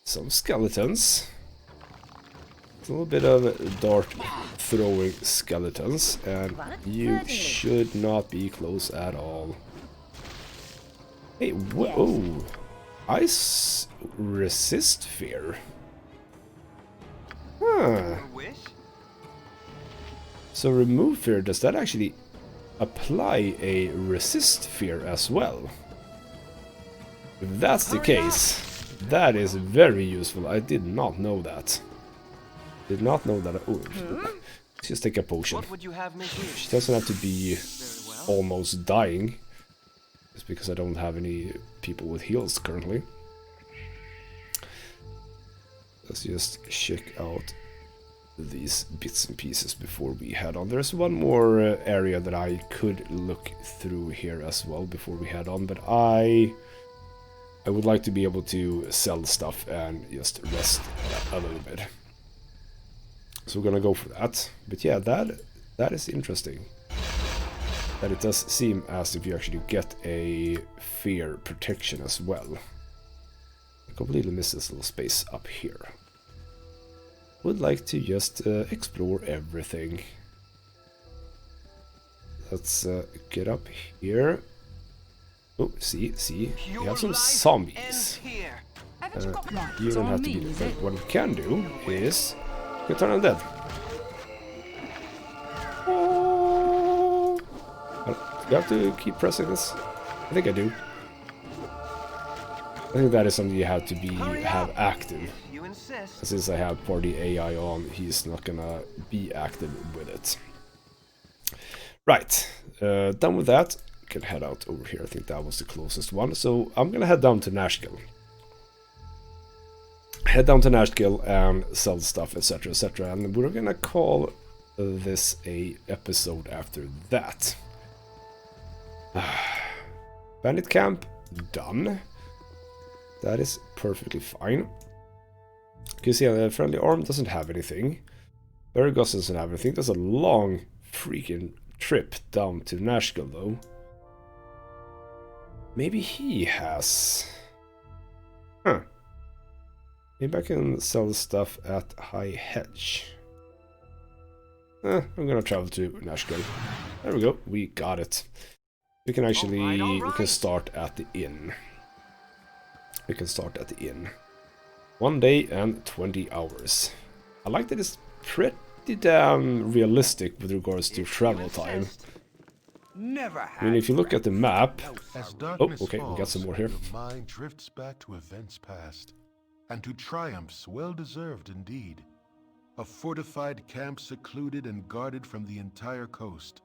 Some skeletons. A little bit of dart throwing skeletons, and you should not be close at all. Hey, whoa! Ice resist fear. Huh. A wish? So remove fear, does that actually apply a resist fear as well? If that's the case, that is very useful. I did not know that. Did not know that. Oh, let's just take a potion. What would you have me do? She doesn't have to be Very well. almost dying. It's because I don't have any people with heals currently. Let's just check out these bits and pieces before we head on. There's one more area that I could look through here as well before we head on, but I would like to be able to sell stuff and just rest a little bit. So we're gonna go for that. But yeah, that is interesting. That it does seem as if you actually get a fear protection as well. I completely missed this little space up here. Would like to just explore everything. Let's get up here. Oh, see, we have some zombies. Haven't you got You don't have to be there, but what we can do is we can turn them dead. Oh. Do I have to keep pressing this? I think I do. I think that is something you have to have active. You insist. Since I have party AI on, he's not gonna be active with it. Right, done with that. Can head out over here. I think that was the closest one. So I'm gonna head down to Nashville. Head down to Nashville and sell stuff, etc., etc. And we're gonna call this a episode after that. Bandit camp done. That is perfectly fine. You can see the friendly arm doesn't have anything. Burgos doesn't have anything. That's a long freaking trip down to Nashville though. Maybe he has... Huh. Maybe I can sell stuff at High Hedge. I'm gonna travel to Nashville. There we go, we got it. We can actually... All right. We can start at the inn. We can start at the inn. 1 day and 20 hours. I like that it's pretty damn realistic with regards to travel time. Never I mean, if you look at the map... As darkness okay, we got some more here. Your mind drifts back to events past, and to triumphs well-deserved indeed. A fortified camp secluded and guarded from the entire coast,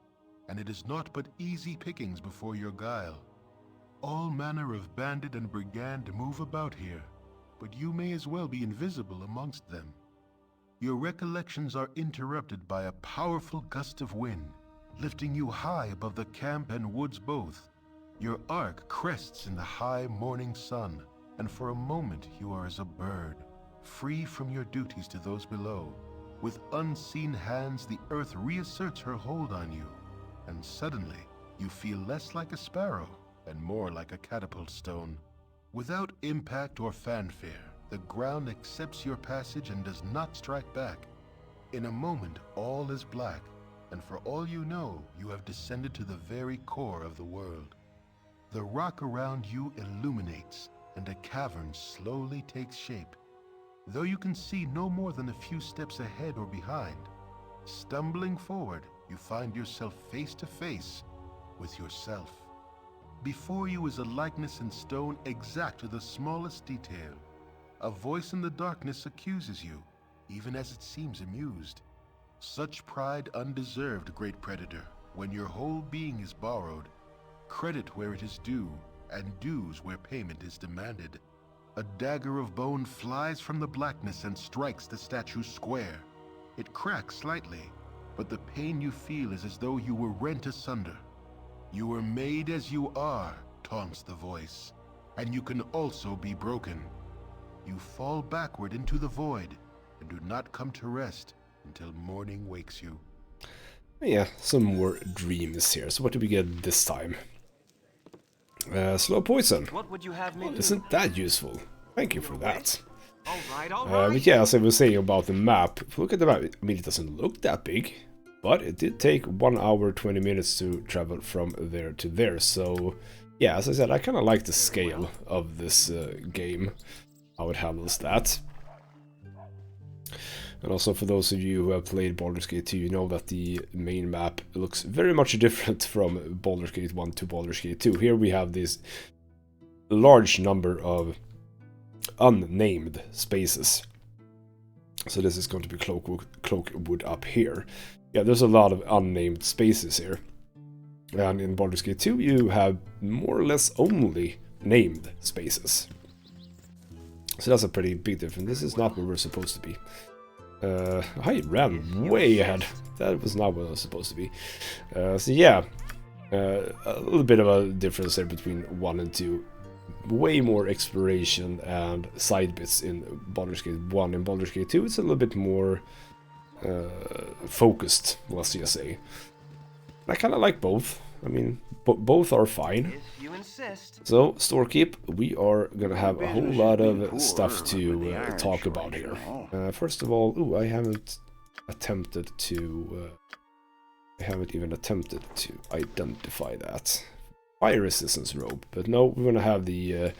and it is naught but easy pickings before your guile. All manner of bandit and brigand move about here, but you may as well be invisible amongst them. Your recollections are interrupted by a powerful gust of wind, lifting you high above the camp and woods both. Your arc crests in the high morning sun, and for a moment you are as a bird, free from your duties to those below. With unseen hands, the earth reasserts her hold on you, and suddenly you feel less like a sparrow and more like a catapult stone. Without impact or fanfare, the ground accepts your passage and does not strike back. In a moment, all is black, and for all you know, you have descended to the very core of the world. The rock around you illuminates, and a cavern slowly takes shape. Though you can see no more than a few steps ahead or behind, stumbling forward, you find yourself face to face with yourself. Before you is a likeness in stone exact to the smallest detail. A voice in the darkness accuses you, even as it seems amused. Such pride undeserved, great predator, when your whole being is borrowed. Credit where it is due, and dues where payment is demanded. A dagger of bone flies from the blackness and strikes the statue square. It cracks slightly, but the pain you feel is as though you were rent asunder. You were made as you are, taunts the voice, and you can also be broken. You fall backward into the void, and do not come to rest until morning wakes you. Yeah, some more dreams here. So what do we get this time? Slow poison. What would you have me do? Isn't that useful? Thank you for that. All right. But yeah, as I was saying about the map, if you look at the map, I mean, it doesn't look that big, but it did take 1 hour 20 minutes to travel from there to there. So yeah, as I said, I kind of like the scale of this game, how it handles that. And also for those of you who have played Baldur's Gate 2, you know that the main map looks very much different from Baldur's Gate 1 to Baldur's Gate 2. Here we have this large number of unnamed spaces. So this is going to be Cloakwood up here. Yeah, there's a lot of unnamed spaces here. And in Baldur's Gate 2 you have more or less only named spaces. So that's a pretty big difference. This is not where we're supposed to be. I ran way ahead. That was not what I was supposed to be. So yeah, a little bit of a difference there between 1 and 2. Way more exploration and side bits in Baldur's Gate 1. In Baldur's Gate 2 it's a little bit more focused, let's just say. I kind of like both. I mean, both are fine. If you insist. So, Storekeep, we are gonna have a whole lot of stuff to talk about here. First of all, ooh, I haven't attempted to... I haven't even attempted to identify that. Fire resistance robe, but no, we're gonna have the...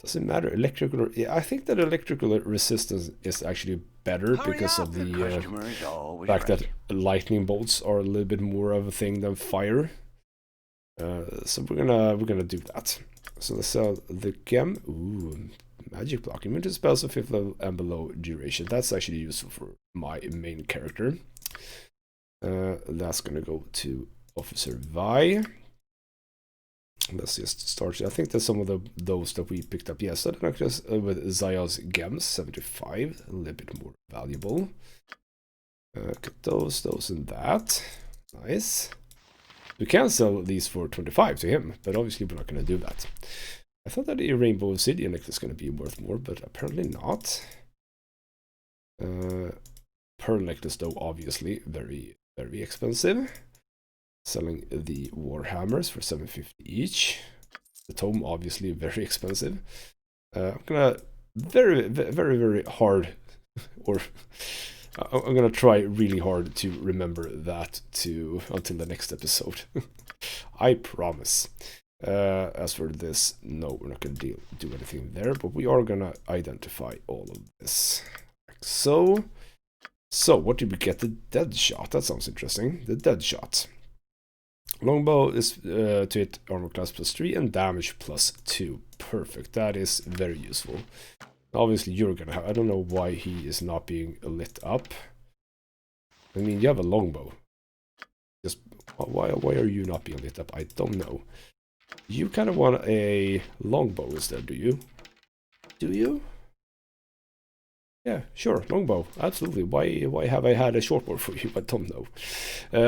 doesn't matter, electrical... Yeah, I think that electrical resistance is actually better because of the fact that lightning bolts are a little bit more of a thing than fire. So we're gonna do that. So let's sell the gem. Ooh, magic block. Immune to spells of 5th level and below duration. That's actually useful for my main character. That's gonna go to Officer Vi. Let's just start. I think there's some of those that we picked up yesterday. Just with Zaya's gems, 75, a little bit more valuable. Get those, and that. Nice. We can sell these for 25 to him, but obviously we're not going to do that. I thought that a Rainbow Obsidian necklace is going to be worth more, but apparently not. Pearl necklace, though, obviously very, very expensive. Selling the Warhammers for 750 each. The tome, obviously, very expensive. I'm gonna very hard, or I'm gonna try really hard to remember that until the next episode. I promise. As for this, no, we're not gonna do anything there, but we are gonna identify all of this. Like so. So, what did we get? The dead shot. That sounds interesting. The dead shot. Longbow is to hit armor class +3 and damage +2. Perfect. That is very useful. Obviously, you're gonna have... I don't know why he is not being lit up. I mean, you have a longbow. Just why are you not being lit up? I don't know. You kind of want a longbow instead, do you? Do you? Yeah, sure, longbow, absolutely. Why have I had a shortbow for you? I don't know.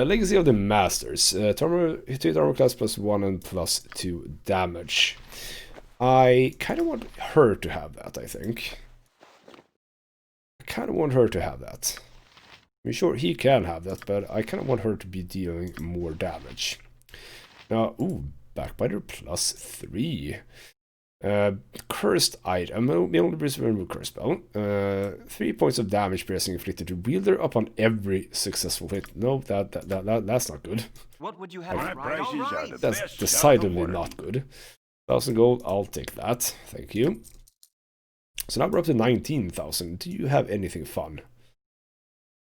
Legacy of the Masters. Hit armor class +1 and +2 damage. I kind of want her to have that, I think. I kind of want her to have that. I mean, sure, he can have that, but I kind of want her to be dealing more damage. Now, ooh, Backbiter +3. Cursed item. The only person remove curse spell. 3 points of damage piercing inflicted to wielder upon every successful hit. No, that's not good. What would you have? Right. That's decidedly not good. 1,000 gold, I'll take that. Thank you. So now we're up to 19,000. Do you have anything fun?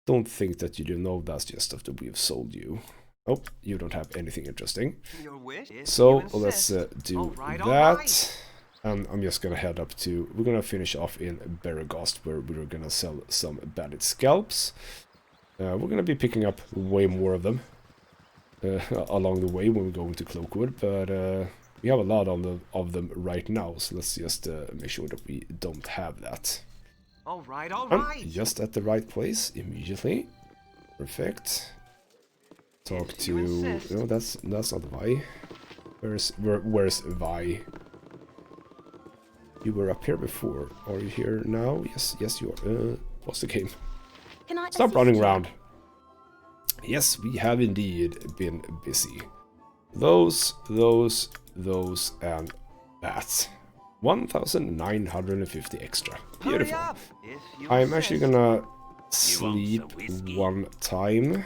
Don't think that you do. No, that's just stuff that we've sold you. Oh, you don't have anything interesting. Your wish, so let's do that. And I'm just gonna head up to... We're gonna finish off in Beregost, where we're gonna sell some bandit scalps. We're gonna be picking up way more of them along the way when we go into Cloakwood, but we have a lot of them right now, so let's just make sure that we don't have that. All right. Just at the right place immediately. Perfect. Talk to... No, that's not Vi. Where's Vi? You were up here before. Are you here now? Yes you are. What's the game? Stop running around. Yes, we have indeed been busy. Those, and that. 1,950 extra. Beautiful. I'm actually gonna sleep one time,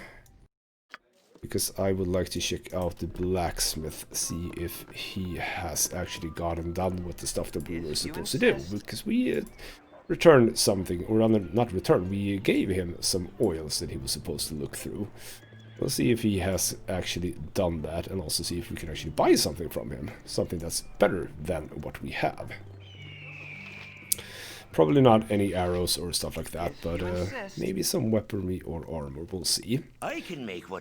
because I would like to check out the blacksmith, see if he has actually gotten done with the stuff that we were supposed to do. Because we returned something, or rather not returned, we gave him some oils that he was supposed to look through. We'll see if he has actually done that, and also see if we can actually buy something from him. Something that's better than what we have. Probably not any arrows or stuff like that, but maybe some weaponry or armor, we'll see.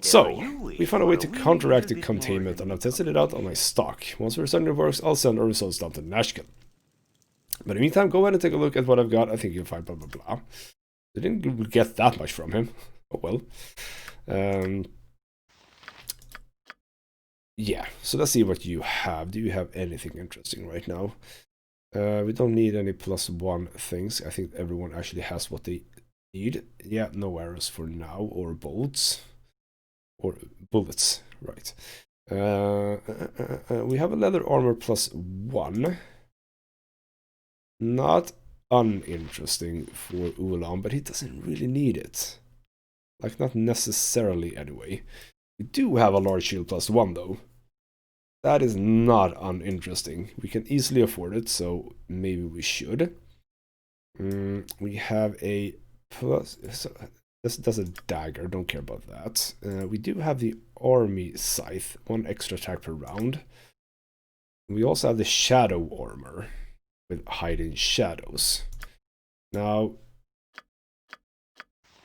So, we found a way to counteract the containment, and I've tested it out on my stock. Once the result works, I'll send our results down to Nashkel. But in the meantime, go ahead and take a look at what I've got. I think you'll find blah blah blah. They didn't get that much from him. Oh well. Yeah, so let's see what you have. Do you have anything interesting right now? We don't need any +1 things. I think everyone actually has what they need. Yeah, no arrows for now, or bolts. Or bullets, right. We have a leather armor +1. Not uninteresting for Ulan, but he doesn't really need it. Like, not necessarily anyway. We do have a large shield +1 though. That is not uninteresting. We can easily afford it, so maybe we should. We have a plus... That's a dagger, don't care about that. We do have the army scythe, 1 extra attack per round. We also have the shadow armor with hiding shadows. Now,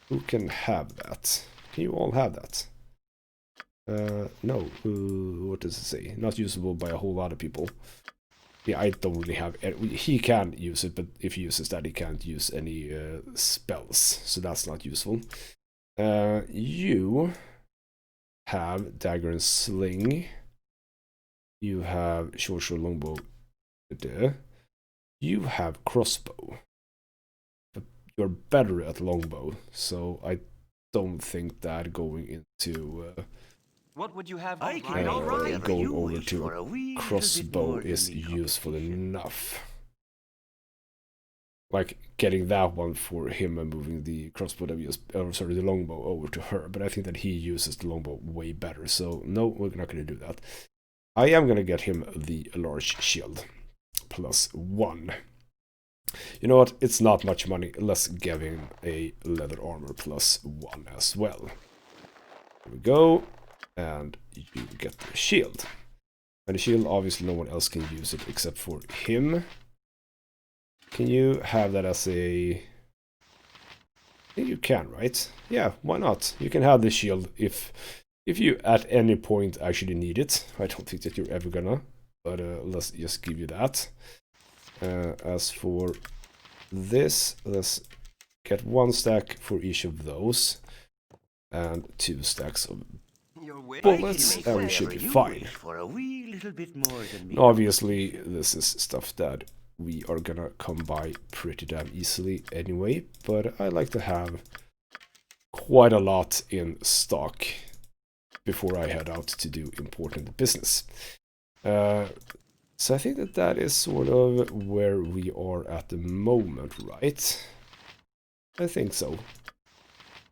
who can have that? Can you all have that? No. What does it say? Not usable by a whole lot of people. Yeah, I don't really have... He can use it, but if he uses that, he can't use any spells. So that's not useful. You have dagger and sling. You have short sword, longbow. You have crossbow. But you're better at longbow, so I don't think that going into... What would you have? I All right. going over to a crossbow is useful enough. Like getting that one for him and moving the crossbow that we use, sorry, the longbow over to her. But I think that he uses the longbow way better. So no, we're not going to do that. I am going to get him the large shield +1. You know what? It's not much money. Let's give him a leather armor +1 as well. Here we go. And you get the shield. And the shield, obviously no one else can use it except for him. Can you have that as a... I think you can, right? Yeah, why not? You can have the shield if you at any point actually need it. I don't think that you're ever gonna, but let's just give you that. As for this, let's get 1 stack for each of those. And 2 stacks of bullets, and we should be fine. Obviously, this is stuff that we are gonna come by pretty damn easily anyway, but I like to have quite a lot in stock before I head out to do important business. So I think that is sort of where we are at the moment, right? I think so.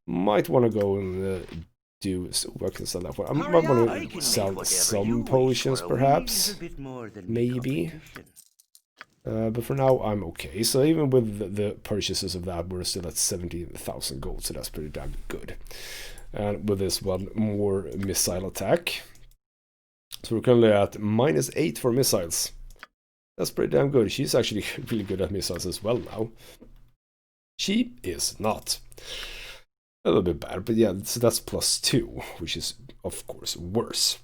Might want to go and I can sell that one. I might want to sell some potions, perhaps. Maybe. But for now, I'm okay. So even with the purchases of that, we're still at 17,000 gold, so that's pretty damn good. And with this one, more missile attack. So we're currently at -8 for missiles. That's pretty damn good. She's actually really good at missiles as well now. She is not. A little bit bad, but yeah, so that's +2, which is, of course, worse.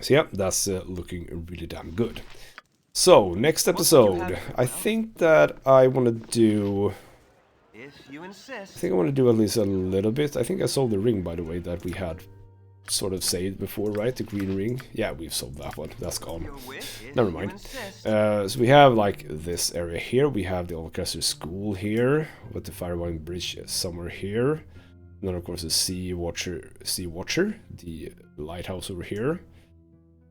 So yeah, that's looking really damn good. So, next episode, I think that I want to do... If you insist. I think I want to do at least a little bit. I think I sold the ring, by the way, that we had sort of saved before, right? The green ring. Yeah, we've sold that one. That's gone. Never mind. So we have like this area here. We have the Orchestra School here, with the Firewine Bridge somewhere here. And then of course the Sea Watcher, the lighthouse over here.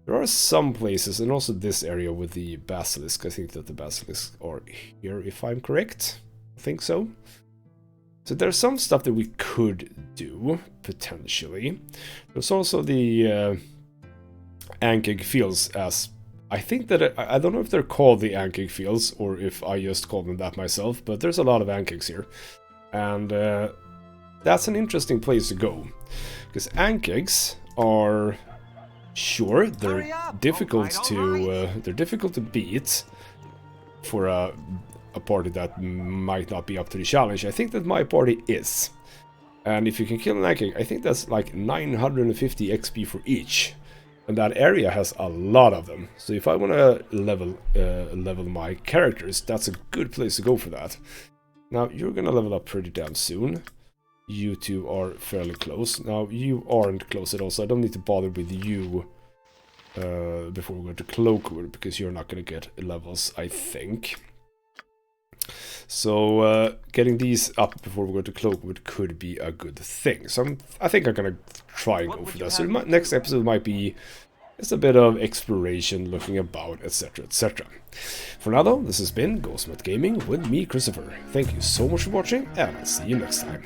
There are some places, and also this area with the Basilisk. I think that the Basilisks are here, if I'm correct. I think so. So there's some stuff that we could do, potentially. There's also the Ankig Fields, as I think that I don't know if they're called the Ankig Fields or if I just call them that myself, but there's a lot of Ankigs here. And that's an interesting place to go. Because Ankigs are... Sure, they're difficult to beat for a party that might not be up to the challenge. I think that my party is. And if you can kill an Ankig, I think that's like 950 XP for each. And that area has a lot of them. So if I want to level my characters, that's a good place to go for that. Now, you're gonna level up pretty damn soon. You two are fairly close. Now, you aren't close at all, so I don't need to bother with you before we go to Cloakwood, because you're not gonna get levels, I think. So, getting these up before we go to Cloakwood could be a good thing. So, I think I'm gonna try and go for that. So, next episode might be just a bit of exploration, looking about, etc, etc. For now though, this has been Ghostmat Gaming with me, Christopher. Thank you so much for watching, and I'll see you next time.